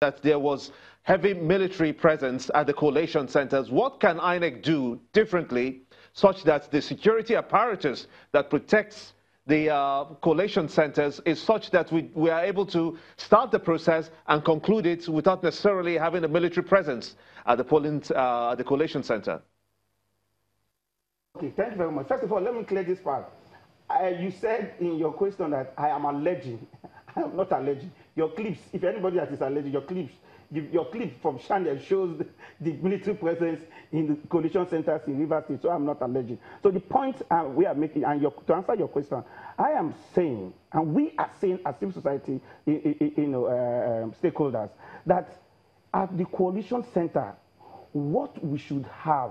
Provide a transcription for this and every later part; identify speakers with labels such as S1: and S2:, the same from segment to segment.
S1: that there was heavy military presence at the collation centers. What can INEC do differently such that the security apparatus that protects the collation centers is such that we are able to start the process and conclude it without necessarily having a military presence at the collation center?
S2: Okay, thank you very much. First of all, let me clear this part. You said in your question that I am alleging. I am not alleging. Your clips, if anybody that is alleging, your clip from Channel shows the military presence in the coalition centers in Rivers State, so I'm not alleging. So the point we are making, and to answer your question, I am saying, and we are saying as civil society stakeholders, that at the coalition center, what we should have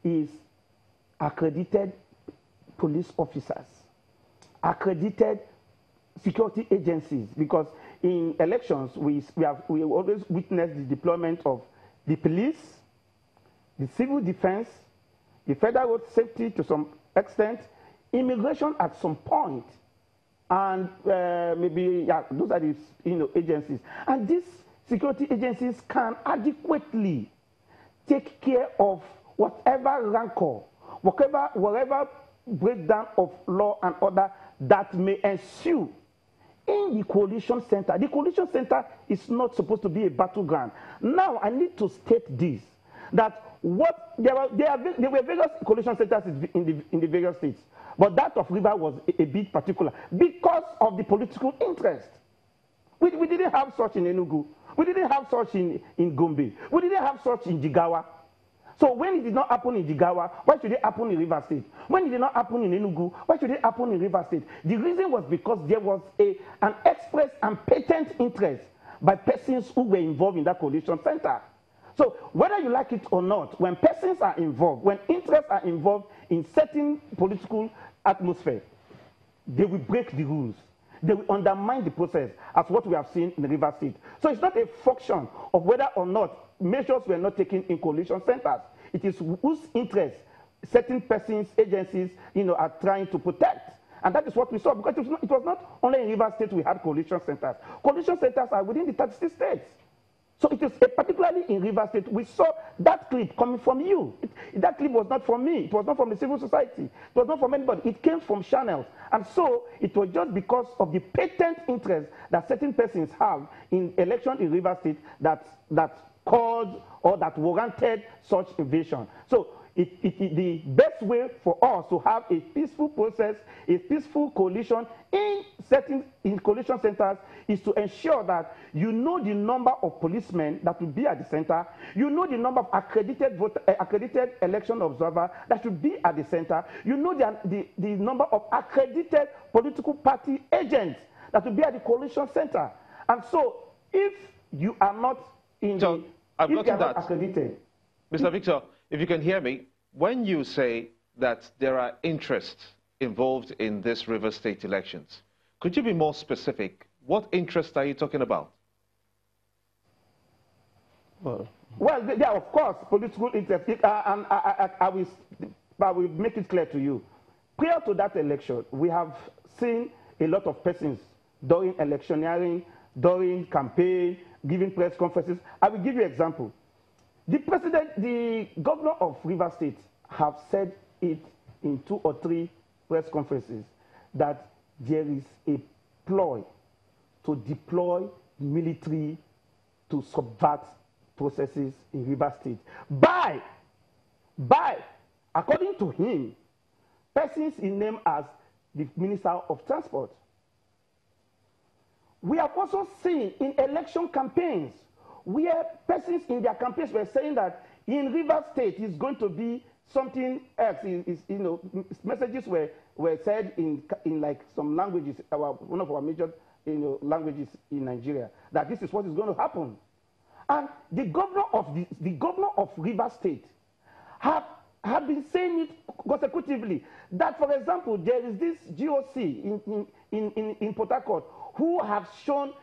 S2: is accredited police officers, accredited security agencies, because in elections we always witness the deployment of the police, the civil defense, the federal road safety to some extent, immigration at some point, and maybe those are the agencies. And these security agencies can adequately take care of whatever rancor, whatever breakdown of law and order that may ensue in the coalition center. The coalition center is not supposed to be a battleground. Now, I need to state this, that there were various coalition centers in the various states, but that of River was a bit particular because of the political interest. We didn't have such in Enugu. We didn't have such in Gombe. We didn't have such in Jigawa. So when it did not happen in Jigawa, why should it happen in River State? When it did not happen in Enugu, why should it happen in River State? The reason was because there was an express and patent interest by persons who were involved in that coalition center. So whether you like it or not, when persons are involved, when interests are involved in certain political atmosphere, they will break the rules. They will undermine the process, as what we have seen in the River State. So it's not a function of whether or not measures were not taken in coalition centers. It is whose interest certain persons, agencies, are trying to protect. And that is what we saw, because it was not only in River State we had coalition centers. Coalition centers are within the 36 states. So it is particularly in River State, we saw that clip coming from you. That clip was not from me. It was not from the civil society. It was not from anybody. It came from channels. And so it was just because of the patent interest that certain persons have in election in River State that caused or that warranted such invasion. So the best way for us to have a peaceful process, a peaceful coalition in coalition centers, is to ensure that you know the number of policemen that will be at the center, you know the number of accredited election observers that should be at the center, you know the number of accredited political party agents that will be at the coalition center. And so if you are not accredited.
S1: Mr. Victor, if you can hear me, when you say that there are interests involved in this River State elections, could you be more specific? What interests are you talking about?
S2: Well, there are, of course, political interests. And I will make it clear to you. Prior to that election, we have seen a lot of persons during electioneering, during campaign, giving press conferences. I will give you an example. The governor of River State have said it in 2 or 3 press conferences that there is a ploy to deploy military to subvert processes in River State by, according to him, persons he named as the Minister of Transport. We have also seen in election campaigns where persons in their campaigns were saying that in River State is going to be something else. Messages were said in like some languages, one of our major languages in Nigeria, that this is what is going to happen. And the governor of River State have been saying it consecutively, that, for example, there is this GOC in Port Harcourt who have shown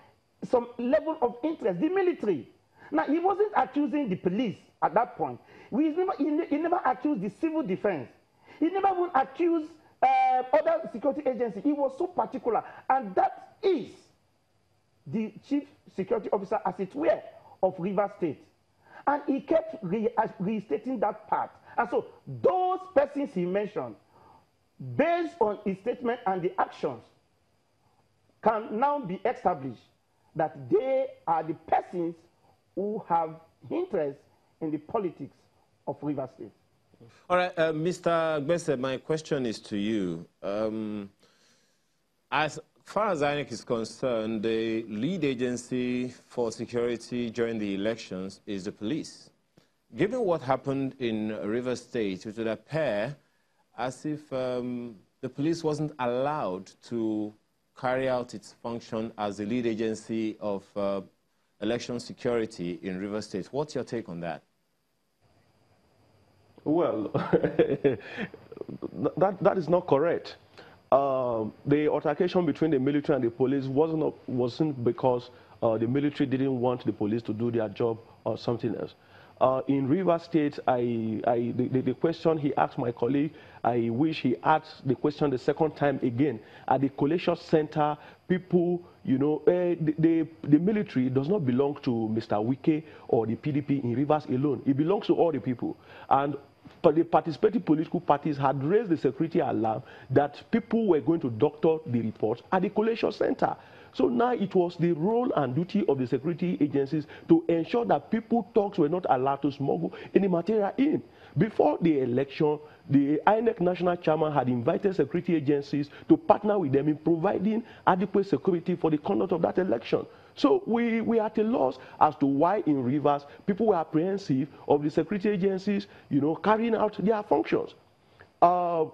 S2: some level of interest, the military. Now, he wasn't accusing the police at that point. He never accused the civil defense. He never even accused other security agencies. He was so particular. And that is the chief security officer, as it were, of Rivers State. And he kept restating that part. And so those persons he mentioned, based on his statement and the actions, can now be established that they are the persons who have interest in the politics of Rivers State.
S3: All right, Mr. Gbese, my question is to you. As far as INEC is concerned, the lead agency for security during the elections is the police. Given what happened in Rivers State, it would appear as if the police wasn't allowed to carry out its function as the lead agency of election security in Rivers State. What's your take on that?
S4: Well, that is not correct. The altercation between the military and the police wasn't because the military didn't want the police to do their job or something else. In Rivers State, the question he asked my colleague, I wish he asked the question the second time again. At the collation center, people, you know, the military does not belong to Mr. Wike or the PDP in Rivers alone. It belongs to all the people. And but the participating political parties had raised the security alarm that people were going to doctor the reports at the collation center. So now it was the role and duty of the security agencies to ensure that people talks were not allowed to smuggle any material in. Before the election, the INEC national chairman had invited security agencies to partner with them in providing adequate security for the conduct of that election. So we are at a loss as to why in Rivers people were apprehensive of the security agencies, you know, carrying out their functions. In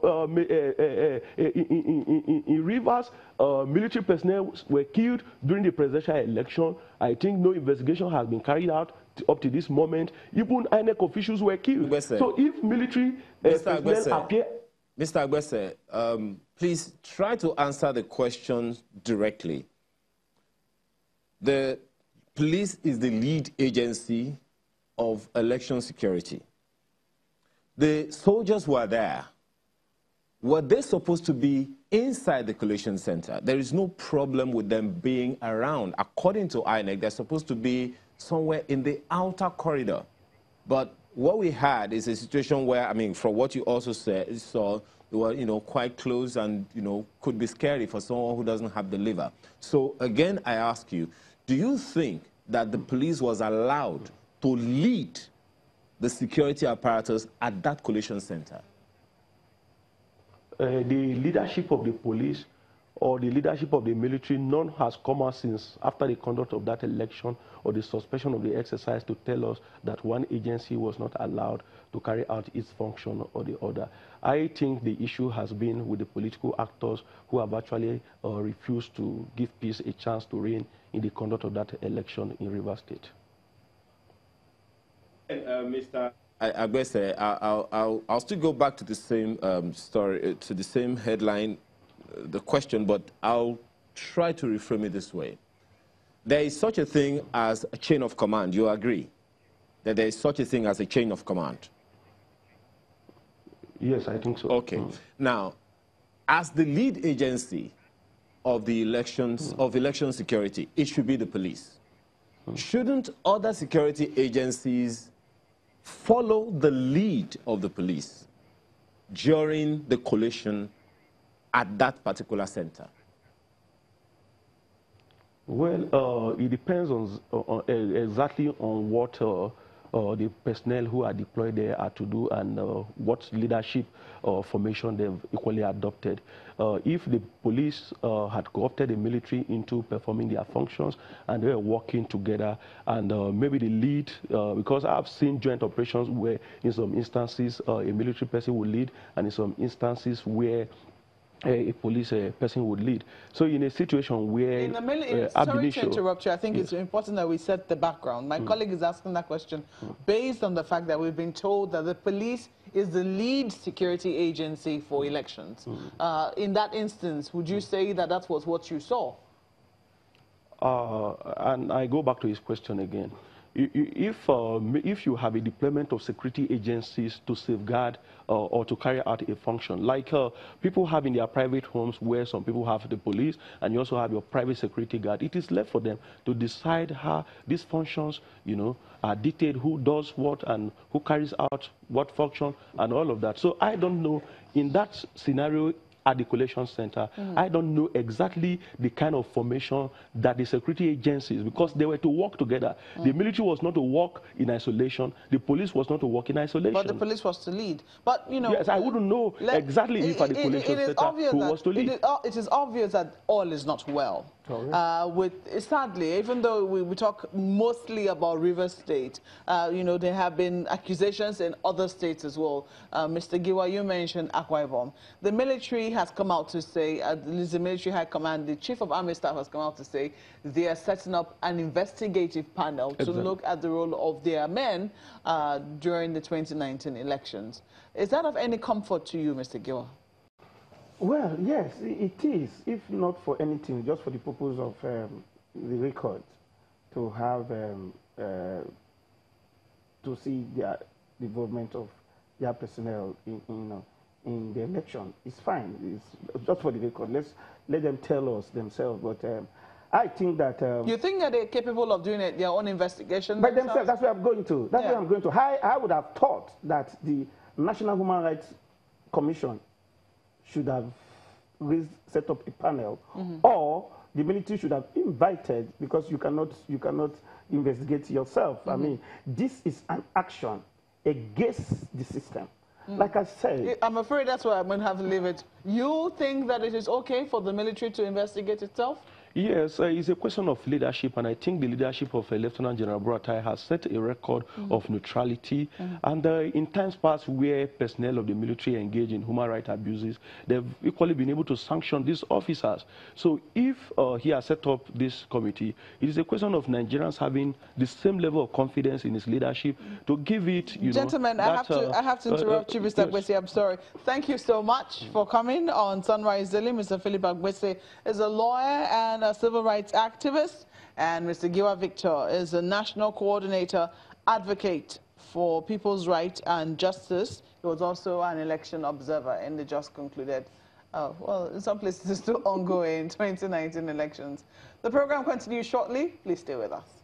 S4: Rivers, military personnel were killed during the presidential election. I think no investigation has been carried out up to this moment. Even INEC officials were killed. Gbese. So if military personnel appear...
S3: Mr. Gbese, please try to answer the question directly. The police is the lead agency of election security. The soldiers were there. Were they supposed to be inside the collation center? There is no problem with them being around. According to INEC, they're supposed to be somewhere in the outer corridor. But what we had is a situation where, I mean, from what you also said, saw, they were, you know, quite close and, you know, could be scary for someone who doesn't have the liver. So again, I ask you, do you think that the police was allowed to lead the security apparatus at that collation center?
S4: The leadership of the police or the leadership of the military, none has come out since after the conduct of that election or the suspension of the exercise to tell us that one agency was not allowed to carry out its function or the other. I think the issue has been with the political actors who have actually refused to give peace a chance to reign in the conduct of that election in Rivers State.
S3: Mr. Agbese, I'll still go back to the same story, to the same headline, the question, but I'll try to reframe it this way. There is such a thing as a chain of command. You agree that there is such a thing as a chain of command?
S4: Yes, I think so.
S3: Okay. Now, as the lead agency of the elections, of election security, it should be the police. Shouldn't other security agencies follow the lead of the police during the collation at that particular center?
S4: Well, it depends on exactly on what the personnel who are deployed there are to do and what leadership formation they've equally adopted. If the police had co-opted the military into performing their functions and they were working together and maybe the lead, because I've seen joint operations where in some instances a military person would lead and in some instances where a police person would lead. So in a situation where...
S5: sorry to interrupt you, I think it's important that we set the background. My colleague is asking that question based on the fact that we've been told that the police is the lead security agency for elections. In that instance, would you say that that was what you saw?
S4: And I go back to his question again. if you have a deployment of security agencies to safeguard or to carry out a function, like people have in their private homes where some people have the police and you also have your private security guard, it is left for them to decide how these functions, are dictated, who does what and who carries out what function and all of that. So I don't know, in that scenario, at the collation center, I don't know exactly the kind of formation that the security agencies, because they were to work together. The military was not to work in isolation. The police was not to work in isolation.
S5: But the police was to lead. But,
S4: Yes, I wouldn't know exactly if at the collation center who was to lead.
S5: It is obvious that all is not well. Sadly, even though we talk mostly about Rivers State, there have been accusations in other states as well. Mr. Giwa, you mentioned Akwa Ibom. The military has come out to say, the military high command, the chief of army staff has come out to say they are setting up an investigative panel to look at the role of their men during the 2019 elections. Is that of any comfort to you, Mr. Giwa?
S2: Well, yes, it is, if not for anything, just for the purpose of the record, to have, to see the involvement of their personnel in the election. It's fine. It's just for the record. Let them tell us themselves. But I think that...
S5: you think that they're capable of doing their own investigation
S2: by themselves? That's where I'm going to. That's where I'm going to. I would have thought that the National Human Rights Commission should have set up a panel, or the military should have invited, because you cannot investigate yourself. I mean, this is an action against the system. Like I said,
S5: I'm afraid that's where I'm going to have to leave it. You think that it is okay for the military to investigate itself?
S4: Yes, it's a question of leadership, and I think the leadership of Lieutenant General Buratai has set a record of neutrality. And in times past where personnel of the military engage in human rights abuses, they've equally been able to sanction these officers. So if he has set up this committee, it is a question of Nigerians having the same level of confidence in his leadership to give it,
S5: Gentlemen, I have to interrupt you, Mr. Agbese. I'm sorry. Thank you so much for coming on Sunrise Daily. Mr. Philip Agbese is a lawyer and a civil rights activist, and Mr. Giwa Victor is a national coordinator advocate for people's rights and justice. He was also an election observer in the just concluded, well, in some places it's still ongoing 2019 elections. The program continues shortly. Please stay with us.